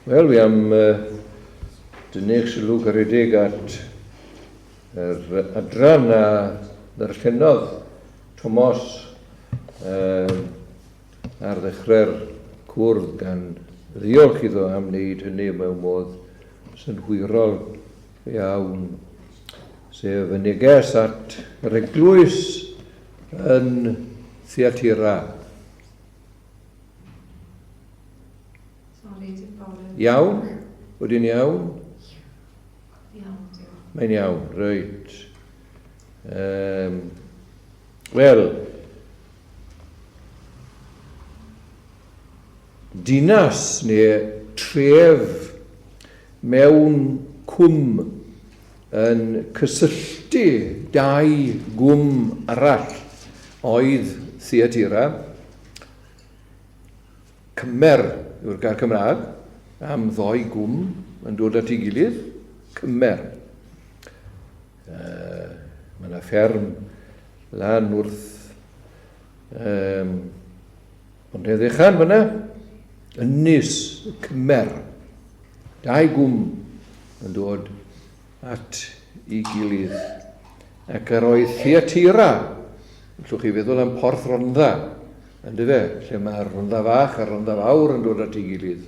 Wel, fi am dynnu'ch sylw garedig at yr adran a ddarllenodd Thomas ar ddechrau'r cwrdd gan ddiolch iddo am wneud hynny mewn modd sy'n hwyrol iawn, sef y neges at yr eglwys yn Thyatira. Iawn? Wedi'n iawn? Mae'n iawn, reit. Wel, dinas neu tref mewn cwm yn cysylltu dau gwm arall oedd Thyatira. Cymer yw'r gair Cymraeg am ddoi gwm yn dod at ei gilydd. Cymer. Mae yna fferm lan wrth ond edrychan fyna Ynys Cymer. Dau gwm yn dod at ei gilydd. Ac yr oedd Thyatira, llwch chi feddwl am Porth Rhondda, yn dy fe, lle mae'r Rhondda Fach a Rhondda Fawr yn dod at ei gilydd,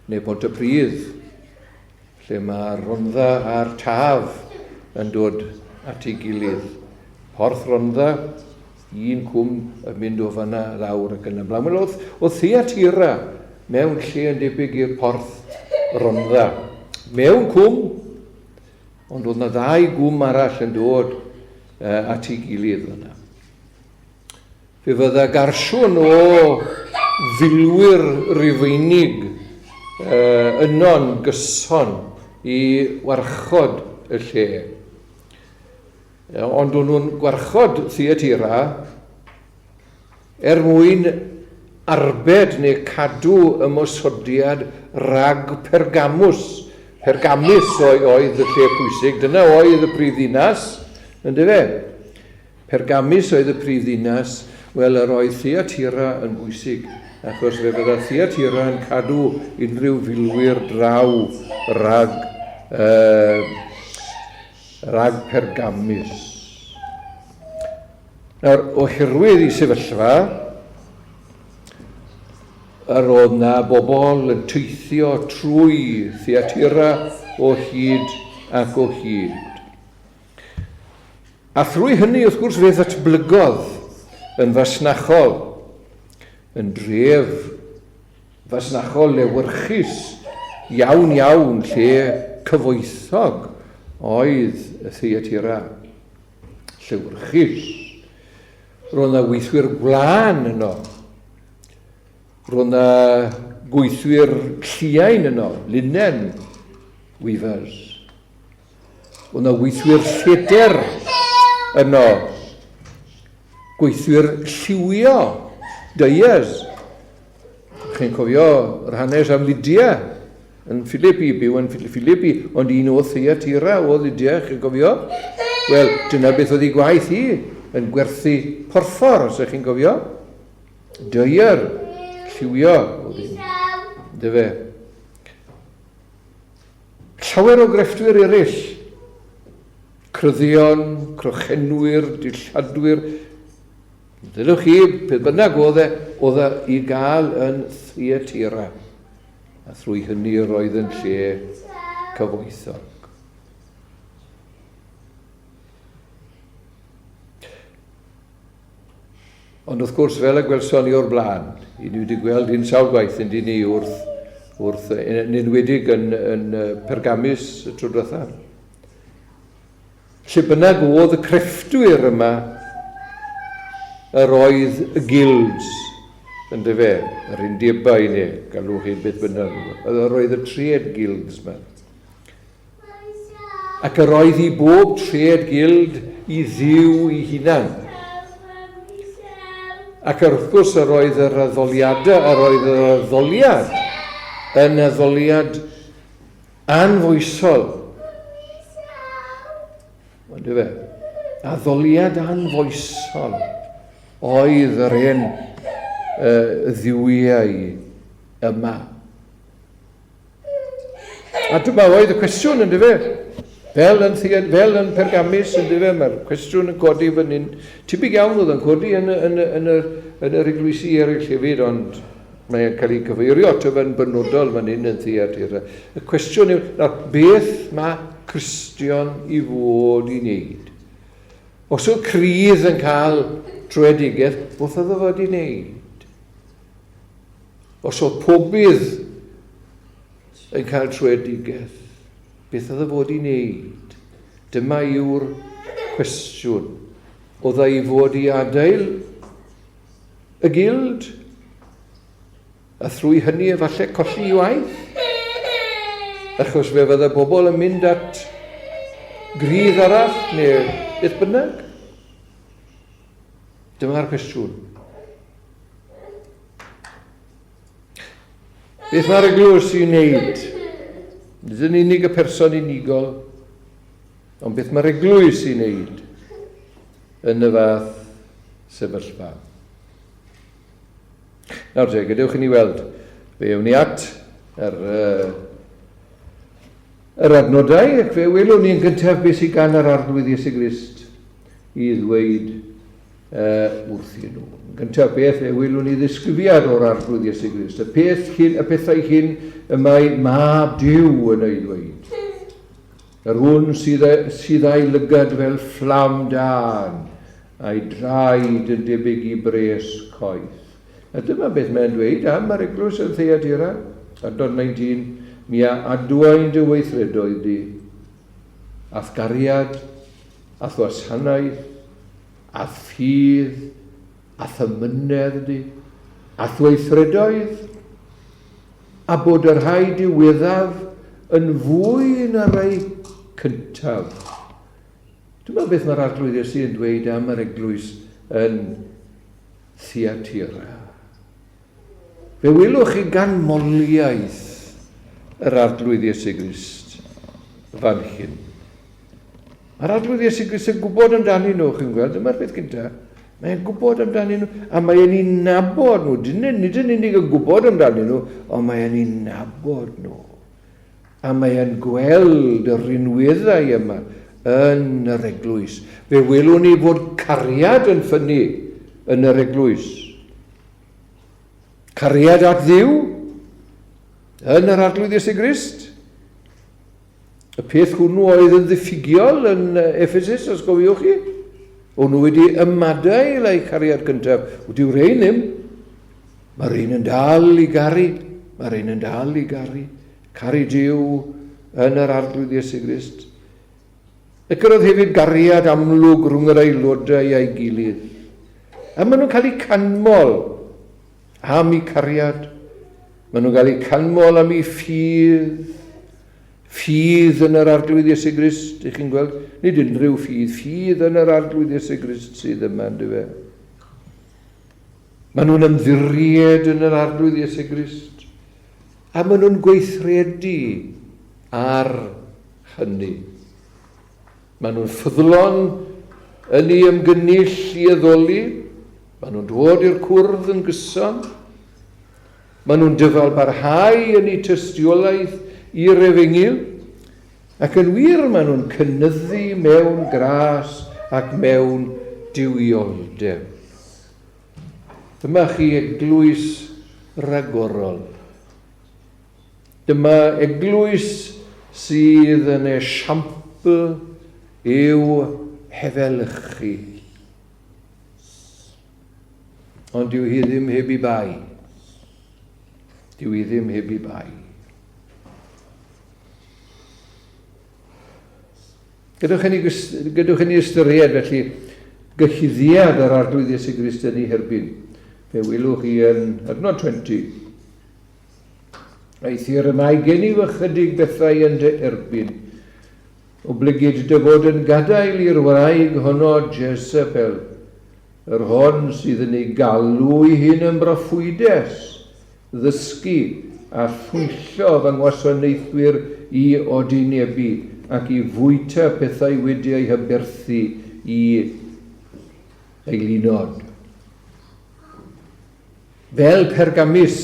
neu Pontypridd, lle mae'r Rhondda a'r Taf yn dod at ei gilydd. Porth Rhondda, un cwm yn mynd o fanna lawr ac yn y blaen. Wel, oedd Thyatira mewn lle yn debyg i'r Porth Rhondda. Mewn cwm, ond oedd yna ddau gwm arall yn dod at ei gilydd yna. Fe fydda garsiwn o filwyr Rufeinig yno'n gyson i warchod y lle. Ond o'n nhw'n gwarchod Thyatira mwyn arbed neu cadw ymosodiad rag Pergamus. Pergamus oedd y lle pwysig. Dyna oedd y prifddinas, yn dy fe. Pergamus oedd y prifddinas. Wel, yr oedd Thyatira yn bwysig, achos fe fydda Thyatira yn cadw unrhyw filwyr draw rag Pergamus. Nawr, oherwydd i sefyllfa, yr oedd na bobl yn teithio trwy Thyatira o hyd ac o hyd. A thrwy hynny, wrth gwrs, fe ddatblygodd yn fasnachol, yn dref fasnachol lewyrchus iawn, lle cyfoethog oedd y Thyatira. Lewyrchus. Roedd yna weithwyr gwlan yno. Roedd yna gweithwyr lliain yno, linen, weavers. Roedd yna weithwyr lledr yno, gweithwyr lliwio, dyers. Chi'n cofio yr hanes am Lydia yn Philippi, byw yn Philippi, ond un o Thyatira o Lydia, chi'n cofio? Wel, dyna beth oedd ei gwaith hi, yn gwerthu porffor, os chi'n cofio? Dyer, lliwio, oedd hi'n. Dy fe. Llawer o grefftwyr eraill, cryddion, crochenwyr, dilladwyr. Dydwch chi, peth bynnag oedd e i gael yn Thyatira. A thrwy hynny roedd yn lle cyfoethog. Ond wrth gwrs, fel y gwelson ni o'r blaen, i ni wedi gweld un sawl gwaith yn dyn ni wrth yn enwedig yn Pergamus y tro diwethaf. Lle bynnag oedd y crefftwyr yma, yr oedd y guilds, yn dy fe, yr undebau neu, galwch chi beth bynnag. Yr oedd y trade guilds yma. Ac yr oedd i bob trade guild i ddiw i hunan. Ac wrth gwrs yr oedd yr addoliadau, yr oedd yr addoliad yn addoliad anfoesol. Ond dy fe, addoliad anfoesol oedd yr un ddiwiau yma. A dyma oedd y cwestiwn yn dyfe. Fel yn Pergamus yn dyfe, mae'r cwestiwn yn codi fan hyn. Tebyg iawn oedd yn codi yn yr eglwysi eraill hefyd, ond mae'n cael ei cyfeirio tyfa'n benodol fan hyn yn Thyatira. Y cwestiwn yw, beth mae Cristion i fod i wneud? Os oedd Crydd yn cael trwedigaeth, beth oedd o fod i wneud? Os oedd pobydd yn cael trwedigaeth, beth oedd o fod i wneud? Dyma yw'r cwestiwn. Oedd ei fod i adael y gild, a thrwy hynny efallai colli waith, achos fe fydde bobl yn mynd at grydd arall neu beth bynnag. Dyma'r cwestiwn. Beth mae'r eglwys i wneud? Nid yn unig y person unigol, ond beth mae'r eglwys i wneud yn y fath sefyllfa. Nawr te, gadewch i ni weld, fe ewn ni at yr adnodau, ac fe welwn ni'n gyntaf beth sy'n gan yr arglwydd Iesu Grist i ddweud wrthyn nhw. Yn gyntaf beth, fe welwn ni ddisgrifiad o'r arglwydd Iesu Grist. Y pethau hyn y mae mab Duw yn ei ddweud. Yr hwn sydd ei lygad fel fflam dan, a'i draed yn debyg i bres coeth. A dyma beth mae'n dweud am yr eglwys yn Thyatira, adnod 19, mi a adwain dy weithredoedd di, ath gariad, ath wasanaeth, ath ffydd, ath ymynedd di, ath weithredoedd, a bod yr rhai diweddaf yn fwy na rai cyntaf. Dyma beth mae'r arglwydd Iesu yn dweud am yr eglwys yn Thyatira. Fe welwch chi ganmoliaeth yr arglwydd Iesu Grist fan hyn. Mae'r arglwydd Iesu Grist yn gwybod amdanyn nhw, chi'n gweld, dyma'r beth gyda. Mae'n gwybod amdanyn nhw, a mae'n ei nabod nhw. Nid yn unig yn gwybod amdanyn nhw, ond mae'n ei nabod nhw. A mae'n gweld y rinweddau yma yn yr eglwys. Fe welwn ni fod cariad yn ffynnu yn yr eglwys. Cariad at Dduw yn yr arglwydd Iesu Grist. Y peth hwnnw oedd yn ddiffygiol yn Ephesus, os gofiwch chi. O'n nhw wedi ymadael eu cariad cyntaf. Wedi'w rhain ddim. Mae'r un yn dal i garu. Mae'r un yn dal i garu. Caru Duw yn yr arglwydd Iesu Grist. Ac roedd hefyd gariad amlwg rhwng yr aelodau a'i gilydd. A maen nhw'n cael eu canmol am eu cariad. Maen nhw'n cael eu canmol am eu ffydd. Ffydd yn yr arglwydd Iesu Grist, ych chi'n gweld? Nid unrhyw ffydd yn yr arglwydd Iesu Grist sydd yma, ynddo fe. Maen nhw'n ymddiried yn yr arglwydd Iesu Grist. A maen nhw'n gweithredu ar hynny. Maen nhw'n ffyddlon yn ei ymgynnull i addoli. Maen nhw'n dod i'r cwrdd yn gyson. Maen nhw'n dyfalbarhau yn ei tystiolaeth i'r Efengyl, ac yn wir maen nhw'n cynyddu mewn gras ac mewn diwioldeb. Dyma chi eglwys ragorol. Dyma eglwys sydd yn esiampl i'w hefelychu. Ond dyw hi ddim heb i bai. Dyw hi ddim heb i bai. Gadwch ni ystyried felly gyhuddiad yr arglwydd Iesu Grist yn ei herbyn. Fe welwch chi yn adnod 20. Eithir y mae gen i ychydig bethau yn dy erbyn. Obligid dy fod yn gadael i'r wraig honno Jezebel, yr hon sydd yn ei galw i hyn yn broffwydes, ddysgu a thwyllo fy ngwasanaethwyr i odinebu, ac i fwyta pethau wedi ei hyberthu i eilinod. Fel Pergamus,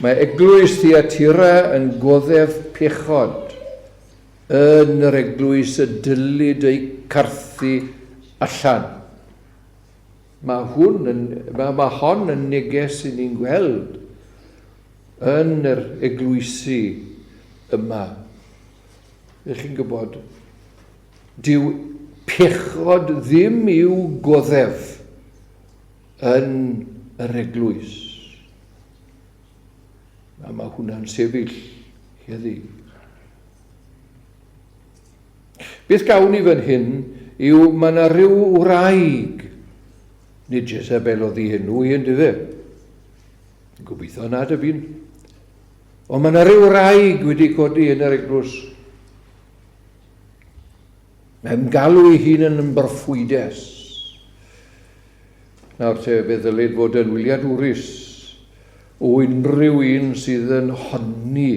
Mae eglwys Thyatira yn goddef pechod yn yr eglwys y dylid ei carthu allan. Mae hon yn neges i ni'n gweld yn yr eglwysi yma. Ych chi'n gwybod, dyw pechod ddim i'w goddef yn yr eglwys. A mae hwnna'n sefyll heddi. Beth gawn ni fan hyn yw mae yna rhyw wraig. Nid Jezebel oedd ei enw i ynddo fe. Gobeithio nad y fi'n. Ond mae yna rhyw wraig wedi codi yn yr eglwys. Mae'n galw ei hun yn broffwydes. Nawr te fe ddylid fod yn wyliadwrus o unrhyw un sydd yn honni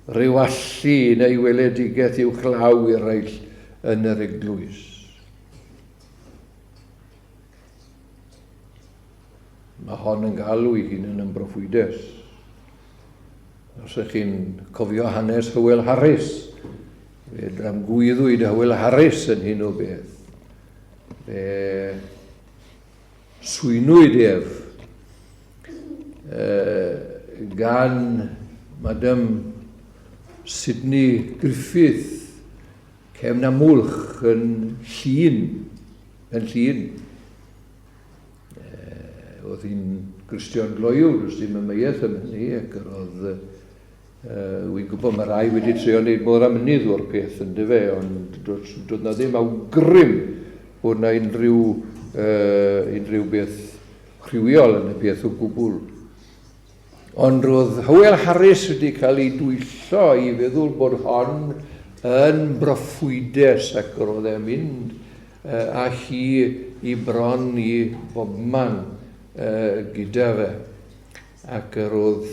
rhyw allu neu weledigaeth i'w chlaw i'r eraill yn yr eglwys. Mae hon yn galw ei hun yn broffwydes. Os ych chi'n cofio hanes Hywel Harris, fe dramgwyddwyd Hywel Harris yn hyn o beth. Fe swynwyd ef gan Madam Sydney Griffith cefn amwlch yn Llun. Oedd hi'n Gristion gloiwr, os ddim yn meiaeth am hynny, ac oedd wy'n gwybod mae rai wedi trio wneud mor amnydd o'r peth yn dyfe, ond doedd na ddim awgrym bod na unrhyw beth rhywiol yn y peth o gwbl. Ond roedd Hywel Harris wedi cael ei dwyllo i feddwl bod hon yn broffwydes ac roedd e'n mynd a hi i bron i bobman gyda fe. Ac roedd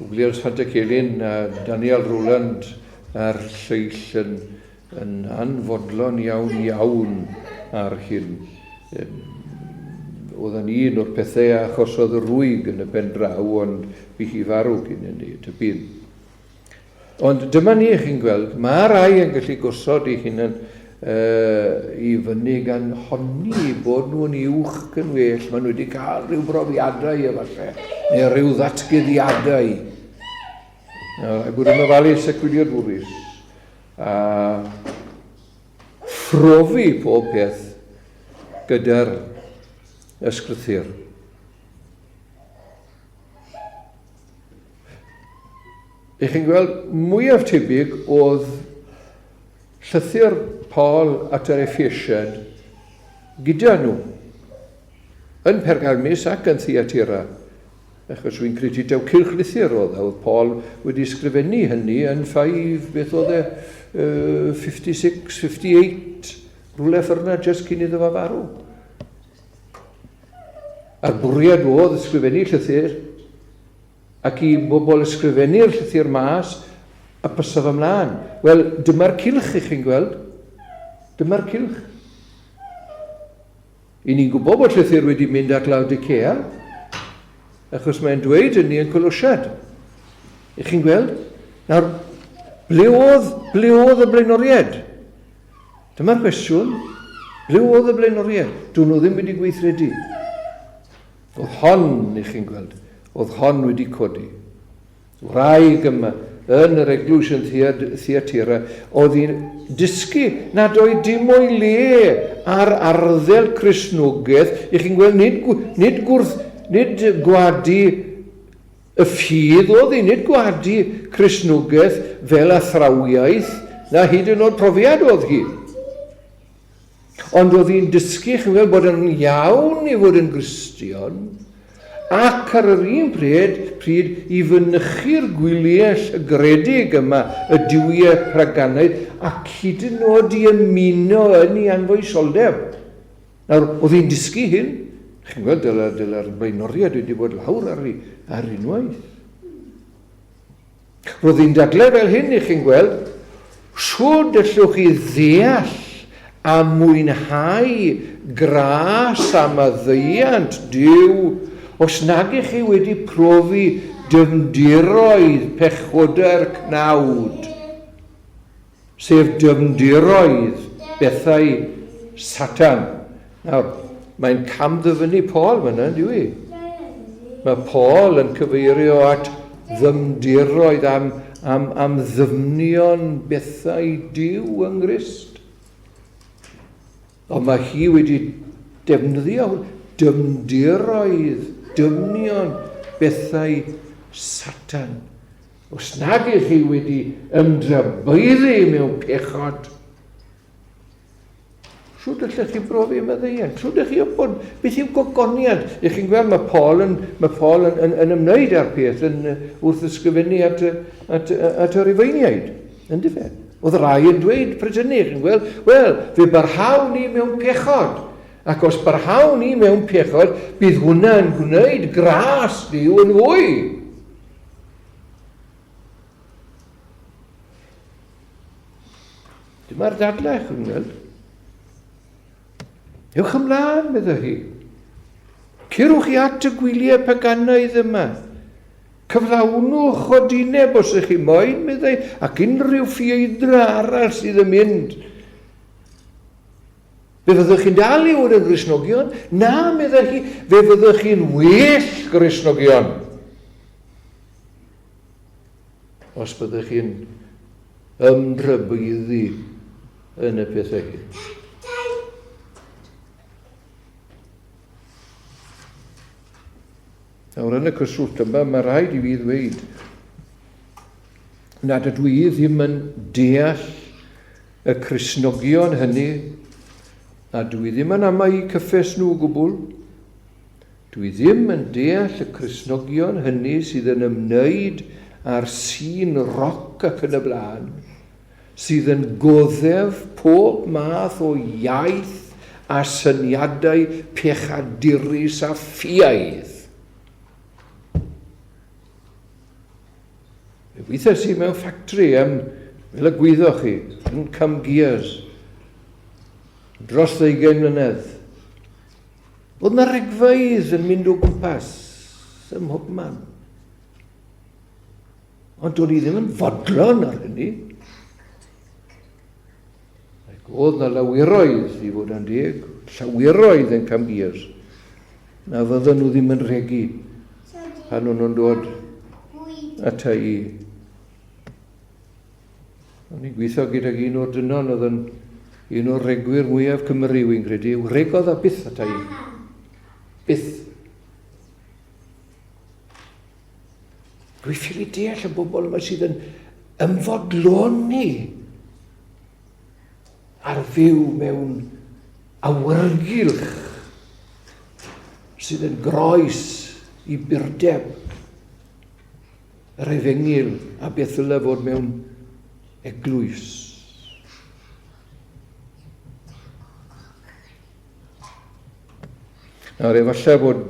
Wgliad Santa Celyn a Daniel Rowland a'r lleill yn anfodlon iawn ar hyn. Oedd yn un o'r pethau achosodd y rwyg yn y pen draw, ond bu hi farw cyn hynny, tybyn. Ond dyma ni chi'n gweld, mae rai yn gallu gosod ei hunan i fyny gan honni bod nhw'n uwch yn well. Maen nhw wedi cael rhyw brofiadau efallai, neu rhyw ddatgyddiadau. Rhaid bod yn ofalus ac wyliadwrus. A phrofi pob peth gyda'r ysgrythur. I chi'n gweld, mwyaf tebyg oedd llythyr Paul at yr Effesied gyda nhw yn Pergamus ac yn Thyatira. Achos wy'n credu daw cylchlythyr oedd Paul wedi sgrifennu hynny yn 56, 58, rhywle ffyrna jyst cyn iddo fo farw. A'r bwriad oedd ysgrifennu llythyr ac i bobl ysgrifennu'r llythyr mas a bysaf ymlaen. Wel, dyma'r cylch i chi'n gweld. Dyma'r cylch. I ni'n gwybod bod llythyr wedi mynd at Laodicea, achos mae'n dweud yn ni yn Colosiad. I chi'n gweld? Nawr, ble oedd y blaenoriaid? Dyma'r cwestiwn. Ble oedd y blaenoriaid? Dwi'n nhw ddim wedi gweithredu. Oedd hon, i chi'n gweld, oedd hon wedi codi. Wraig yma yn yr eglwys yn Thyatira, oedd hi'n dysgu nad oedd dim o'i le ar arddel Cristnogaeth. I chi'n gweld, nid gwadu y ffydd oedd hi, nid gwadu Cristnogaeth fel athrawiaeth, na hyd yn oed profiad oedd hi. Ond oedd hi'n dysgu, chi'n gweld, bod yn iawn i fod yn Gristion, ac ar yr un pryd i fynychu'r gwyliau llygredeg yma, y diwiau Praganaidd, ac hyd yn oed i ymuno yn ei anfoesoldeb. Nawr, oedd hi'n dysgu hyn, chi'n gweld, dyla'r blaenoriaid wedi bod lawr ar unwaith. Roedd hi'n dadlau fel hyn, i chi'n gweld, siwr dellwch chi ddeall a mwynhau gras am y ddeiant Duw Os nag ych chi wedi profi dyfndiroedd pechodau'r cnawd, sef dyfndiroedd bethau Satan. Nawr, mae'n camddyfynu Paul fyna, ynddi wi? Mae Paul yn cyfeirio at ddyfndiroedd am ddyfnion bethau Duw yng Nghrist. Ond mae hi wedi defnyddio dyfndiroedd, dyfnion bethau Satan. Os nag ych chi wedi ymdrybyddu mewn pechod, siwr ydych chi brofi yma ddeian? Siwr ydych chi bod beth yw'r gogoniad? Ych chi'n gweld mae Paul yn ymwneud â'r peth wrth ysgrifennu at yr Rifeiniaid. Yn dyfe? Oedd rai yn dweud pryd hynny, chi'n gweld? Wel, fe barhaw ni mewn pechod. Ac os barhaw ni mewn pechod, bydd hwnna yn gwneud gras Duw yn fwy. Dyma'r dadlau, chi'n gweld? Ewch ymlaen, medda hi. Cirwch chi at y gwyliau paganaidd yma. Cyflawnwch o dineb os ych chi moyn, medda hi, ac unrhyw ffieidra arall sydd yn mynd. Fe fyddwch chi'n dal i fod yn Gristnogion? Na, medda hi, fe fyddwch chi'n well Gristnogion. Os byddwch chi'n ymdrybyddu yn y pethau hyn. Nawr yn y cyswllt yma, mae rhaid i fi ddweud nad ydw i ddim yn deall y Cristnogion hynny, a dwi ddim yn ama i cyffes nhw o gwbl. Dwi ddim yn deall y Cristnogion hynny sydd yn ymwneud â'r sîn roc ac yn y blaen, sydd yn goddef pob math o iaith a syniadau pechadurus a ffiaidd. Weithiau sydd mewn ffactri fel y gwyddoch chi, yn Camgears, dros 20 mlynedd. Oedd yna regfeydd yn mynd o gwmpas ym mhob man. Ond do'n i ddim yn fodlon ar hynny. Ac oedd yna lawiroedd i fod yn deg, llawiroedd yn Camgears, na fydden nhw ddim yn regu pan o'n nhw'n dod ata i. O'n i'n gweithio gydag un o'r dynon, oedd yn un o'r regwyr mwyaf Cymru, wy'n credu, yw regodd a byth ata i. Byth. Dwi'n ffili deall y bobl yma sydd yn ymfodloni ar fyw mewn awyrgylch sydd yn groes i burdeb yr efengil a beth yle fod mewn eglwys. Nawr, efallai bod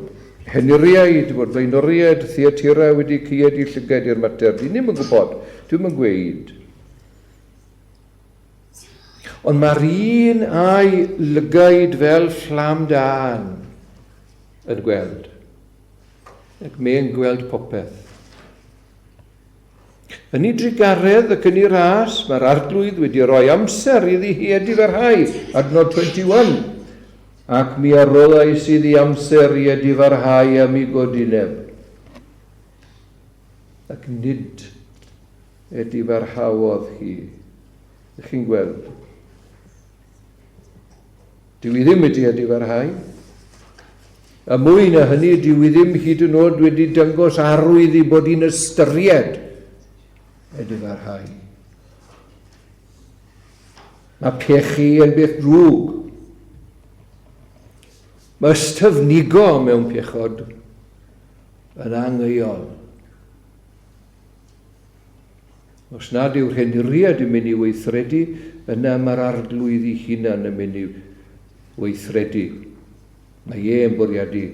heniriaid, bod blaenoriaid, theatira wedi cyed i llygad i'r mater. Dwi ddim yn gwybod, dwi'n yn gweud. Ond mae'r un a'i lygaid fel fflam dan yn gweld. Ac mae'n gweld popeth. Yn ei drigaredd ac yn ei ras, mae'r arglwydd wedi rhoi amser iddi hi edifarhau, adnod 21, ac mi aroddais iddi amser i edifarhau am ei godineb. Ac nid edifarhawodd hi. Ych chi'n gweld? Dwi ddim wedi edifarhau. A mwy na hynny, dwi ddim hyd yn oed wedi dangos arwydd i bod hi'n ystyried edifarhau. Mae pechu yn beth drwg. Mae styfnigo mewn pechod yn angheuol. Os nad yw'r heniriad yn mynd i weithredu, yna mae'r arglwydd ei hunan yn mynd i weithredu. Mae e'n bwriadu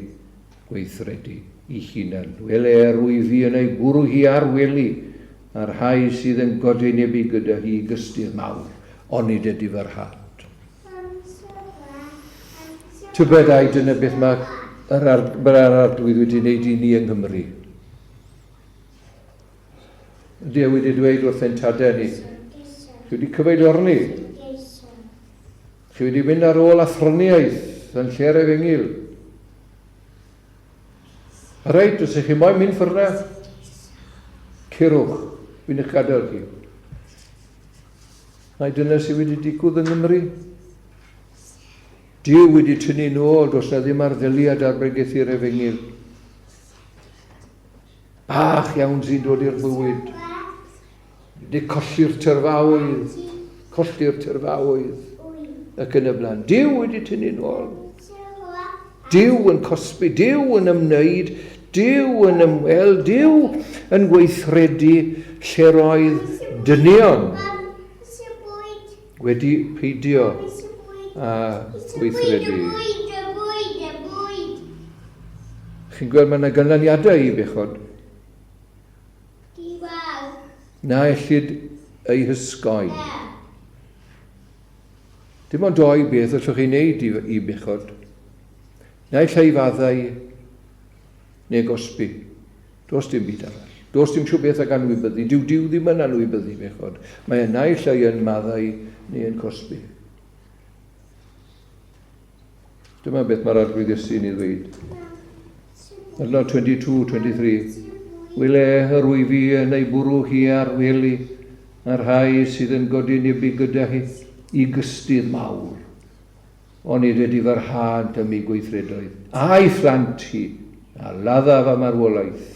gweithredu ei hunan. Wel rwyfi yn ei bwrw hi ar weli, a'r rhai sydd yn godenebu gyda hi gystydd mawr, onid ydy fyrhad. Tybed ai dyna beth mae Mae'r arglwydd wedi wneud i ni yng Nghymru. Ydy wedi dweud wrth ein tadau ni. Chi wedi cyfeiliorni. Chi wedi mynd ar ôl athroniaeth yn lle'r Efengyl. Reit, os ych chi moyn mynd ffyrna, curwch, fi'n eich gadael chi. A dyna sydd wedi digwydd yng Nghymru. Dyw wedi tynnu nôl, does na ddim arddeliad ar bregethu'r Efengyl. Bach iawn sy'n dod i'r bywyd. Wedi colli'r terfawydd ac yn y blaen. Dyw wedi tynnu nôl. Dyw yn cosbi, Dyw yn ymwneud, Dyw yn ymweld, Dyw yn gweithredu lle roedd dynion wedi peidio a gweithredu. Chi'n gweld mae yna ganlyniadau i bechod. Na ellid ei hysgoi. Dim ond doi beth allwch chi'n neud i bechod. Na ellai faddau neu gosbi. Does dim byd arall. Does dim siw beth ag anwybyddu. Dyw ddim yn anwybyddu bechod. Mae yna ellai yn maddau neu yn cosbi. Dyma beth mae'r arglwydd Iesu ni ddweud. Adnod 22-23. Wyle yr wyfi yn ei bwrw hi ar weli, a'r rhai sydd yn godynnu gyda hi i gystydd mawr. Ond nid ydi farhad am ei gweithredoedd. A'i phlant hi, a laddaf am arwolaeth.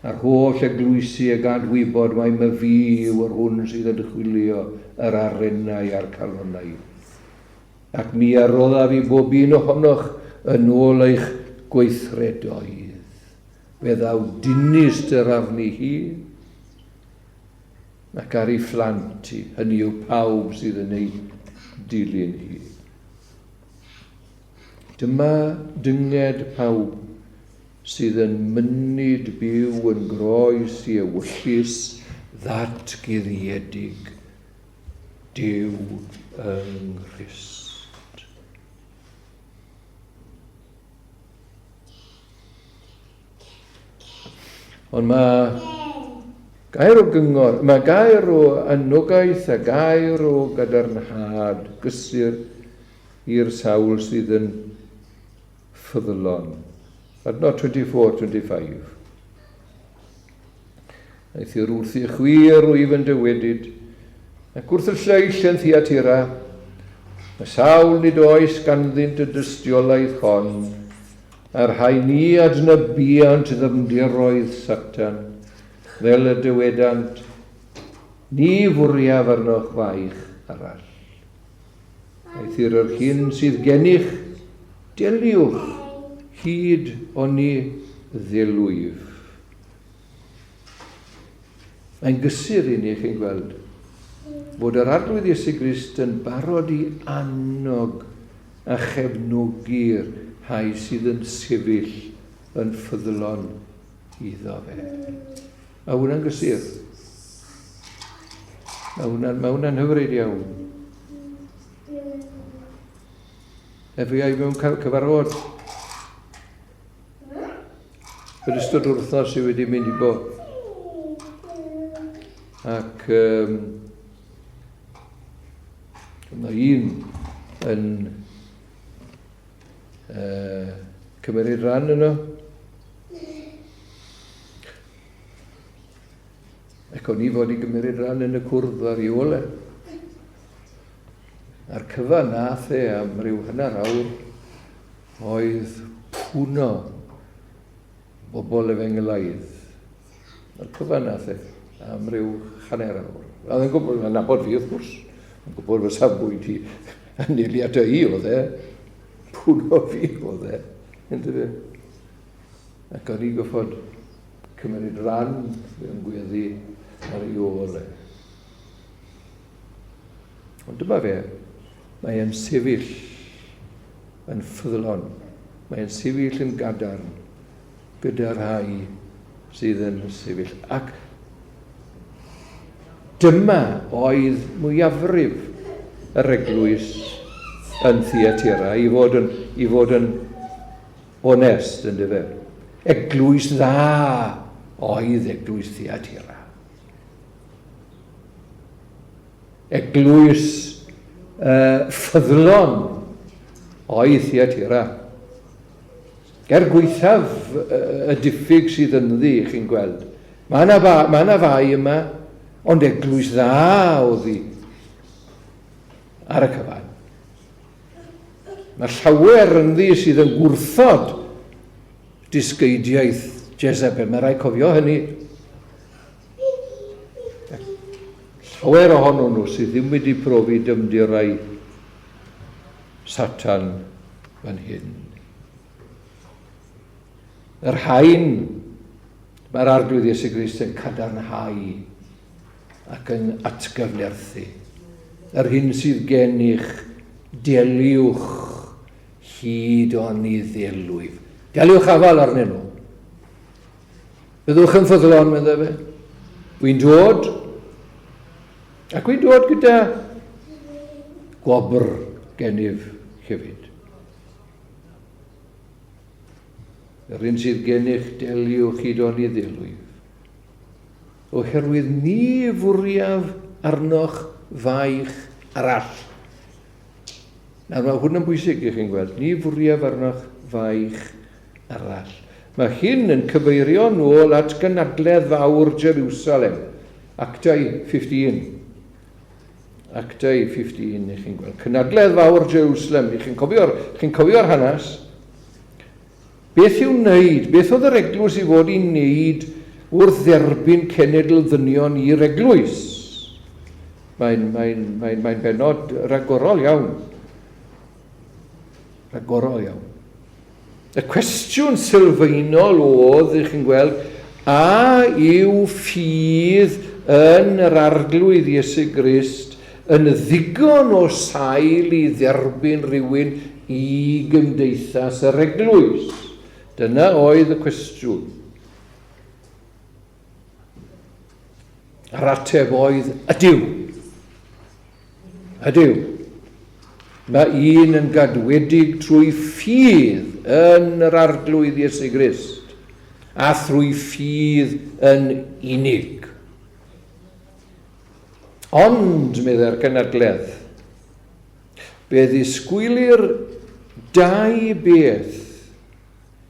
A'r holl eglwysi a gad wybod mae myfi yw'r hwn sydd yn chwilio yr arennau a'r calonnau. Ac mi arroddaf i bob un ohonoch yn ôl eich gweithredoedd. Fe ddaw dinist yr arni hi, ac ar ei phlant hi, hynny yw pawb sydd yn ei dilyn hi. Dyma dynged pawb sydd yn mynyd byw yn groes i ewyllus ddatguddiedig Dyw yng Nghrist. Ond mae gair o gyngor, mae gair o anogaeth a gair o gadarnhad gysur i'r sawl sydd yn ffyddlon. Adnod 24-25. Aeth i'r wrth i chwir o ifan dywedyd, ac wrth y lleill yn Thiatira, y sawl nid oes ganddynt y dystiolaeth hon, a'r rhai ni adnabiant ddymdiroedd Satan, fel y dywedant, ni fwriaf arnoch faich arall. Aeth i'r hyn sydd gennych, deliwch, hyd oni ddelwyf. Mae'n gysur i ni, chi'n gweld, bod yr arglwydd Iesu Grist yn barod i annog a chefnogi'r rhai sydd yn sefyll yn ffyddlon iddo fe. Mae hwnna'n gysur. Mae hwnna'n hyfryd iawn. Efi ai mewn cyfarfod yr ystod wrthnos sydd wedi mynd i bod. Ac mae un yn cymryd ran yno. Ac o'n i fod i gymryd ran yn y cwrdd ar ei ole. A'r cyfan nath e am ryw hanner awr oedd pwno bobl Efengylaidd. A'r cyfan nath e am ryw hanner awr. A oedd yn gwybod, yn nabod fi wrth gwrs, yn gwybod fysa bwyd i aniliad o i oedd e. Pwno fi oedd e. Ac o'n i goffod cymryd ran yn gweddi ar ei ole. Ond dyma fe, mae e'n sefyll yn ffyddlon. Mae e'n sefyll yn gadarn gyda'r rhai sydd yn sefyll. Ac dyma oedd mwyafrif yr eglwys yn Thiatira i fod yn onest yn dyfe. Eglwys dda oedd eglwys Thyatira. Eglwys ffyddlon oedd Thyatira. Ger gweithaf y diffyg sydd yn ddi, chi'n gweld. Mae yna fai yma, ond eglwys dda oedd hi ar y cyfan. Mae llawer yn ddi sydd yn gwrthod disgeidiaeth Jezebel. Mae rai cofio hynny. Llawer ohonyn nhw sydd ddim wedi profi dymdirau Satan fan hyn. Yr hain, mae'r arglwydd Iesu Grist yn cadarnhau ac yn atgyfnerthu. Yr hyn sydd gennych, deliwch hyd o'n i ddelwyf. Deliwch afal arnyn nhw. Byddwch yn ffyddlon, meddwl fe. Dwi'n dod, ac dwi'n dod gyda gwobr gennyf hefyd. Yr un sydd gennych deliwch hyd o'n i ddelwyf. Oherwydd ni fwriaf arnoch faich arall. Nawr mae hwn yn bwysig i chi'n gweld. Ni fwriaf arnoch faich arall. Mae hyn yn cyfeirio nôl at gynadledd fawr Jerusalem. Actau 15. Actau 15 i chi'n gweld. Cynadledd fawr Jerusalem. Chi'n cofio'r hanes. Beth yw'n wneud? Beth oedd yr eglwys i fod i'n wneud wrth dderbyn cenedl ddynion i'r eglwys? Mae'n benod ragorol iawn. Ragorol iawn. Y cwestiwn sylfaenol oedd, i chi'n gweld, a yw ffydd yn yr arglwydd Iesu Grist yn ddigon o sail i dderbyn rhywun i gymdeithas yr eglwys? Dyna oedd y cwestiwn. A'r ateb oedd ydyw. Ydyw. Mae un yn gadwedig trwy ffydd yn yr arglwydd Iesu Grist a trwy ffydd yn unig. Ond, medda'r gynadledd, be ddisgwylir dau beth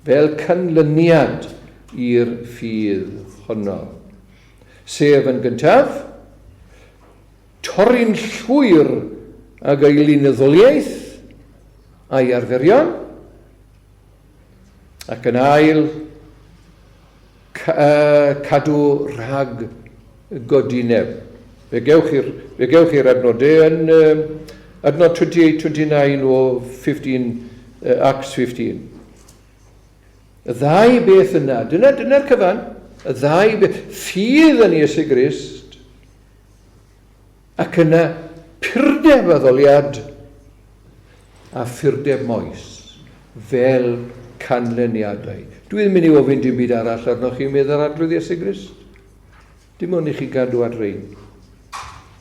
fel canlyniad i'r ffydd honno. Sef yn gyntaf, torri'n llwyr ag eilynyddoliaeth a'i arferion, ac yn ail, cadw rhag godineb. Fe gewch chi'r adnodau yn adnod 28-29 o 15, Acts 15. Y ddau beth yna, dyna'r cyfan, y ddau beth, ffydd yn Iesu Grist, ac yna purdeb addoliad a ffyrdeb moes, fel canlyniadau. Dwi ddim yn ei ofyn dim byd arall arnoch chi meddwl arglwydd Iesu Grist. Dim ond i chi gadw at rein.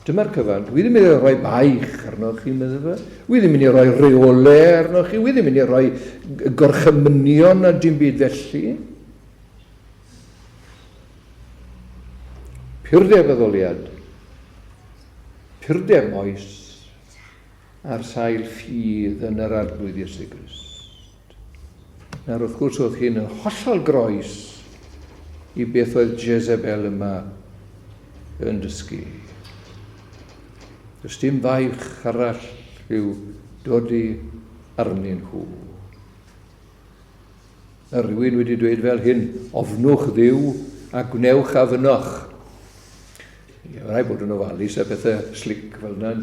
Dyma'r cyfan. Dwi ddim yn ei roi baich arnoch chi meddwl fe. Dwi ddim yn ei roi reolau arnoch chi. Dwi ddim yn ei roi gorchymynion a dim byd felly. Purdeb addoliad. Purdeb moes ar sail ffydd yn yr arglwydd Iesu Grist. Nawr wrth gwrs oedd hyn yn hollol groes i beth oedd Jezebel yma yn dysgu. Does dim faich arall i'w dod i arnyn nhw. A rhywun wedi dweud fel hyn, ofnwch Dduw a gwnewch afynoch. Rai bod yn ofalus a bethau slic fel yna,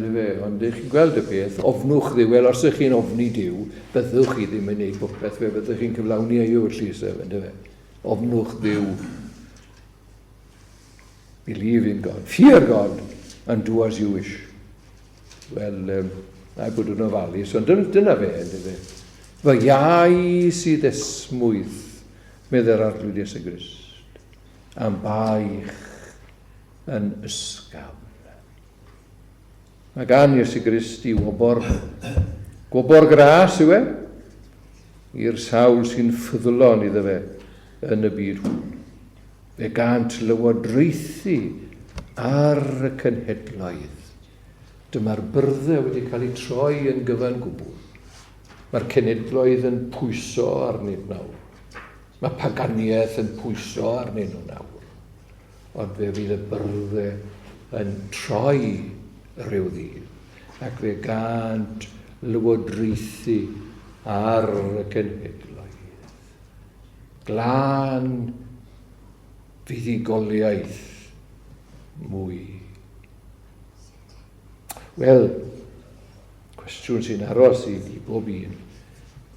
ond chi'n gweld y peth, ofnwch Dduw, wel os ych chi'n ofni Dduw, byddwch chi ddim yn gwneud popeth fe, byddwch chi'n cyflawni ei yw'r llysaf, ofnwch Dduw. Believe in God, fear God, and do as you wish. Wel, rai bod yn ofalus, ond dyna fe, Fy iau sydd esmwyth, medda'r arglwydd Iesu Grist, am baich yn ysgafn. Mae gan Iesu Grist i gwobor gras yw e, i'r sawl sy'n ffyddlon iddo fe yn y byd hwn. Fe gant lywodraethu ar y cenhedloedd. Dyma'r byrddau wedi cael ei troi yn gyfan gwbl. Mae'r cenhedloedd yn pwyso arnyn nawr. Mae paganiaeth yn pwyso arnyn nhw nawr. Ond fe fydd y byrddau yn troi rhyw ddydd ac fe gant lywodraethu ar y cenhedloedd. Glân fuddugoliaeth mwy. Wel, cwestiwn sy'n aros i bob un.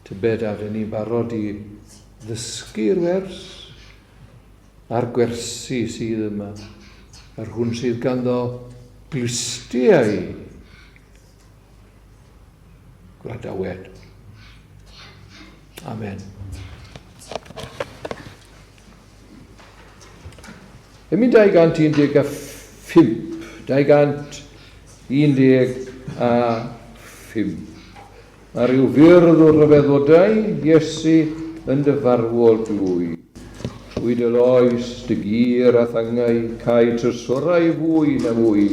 Tybed a fe ni'n barod i ddysgu'r wers a'r gwersi sydd yma, a'r hwn sydd ganddo glistiau gwladawed. Amen. Ymyn 215. 215. Mae rhyw fyrdd o ryfeddodau Iesu yn dyfarwol glwy. Trwy dy loes, dy gyr a thangau, cael trysorau fwy na mwy.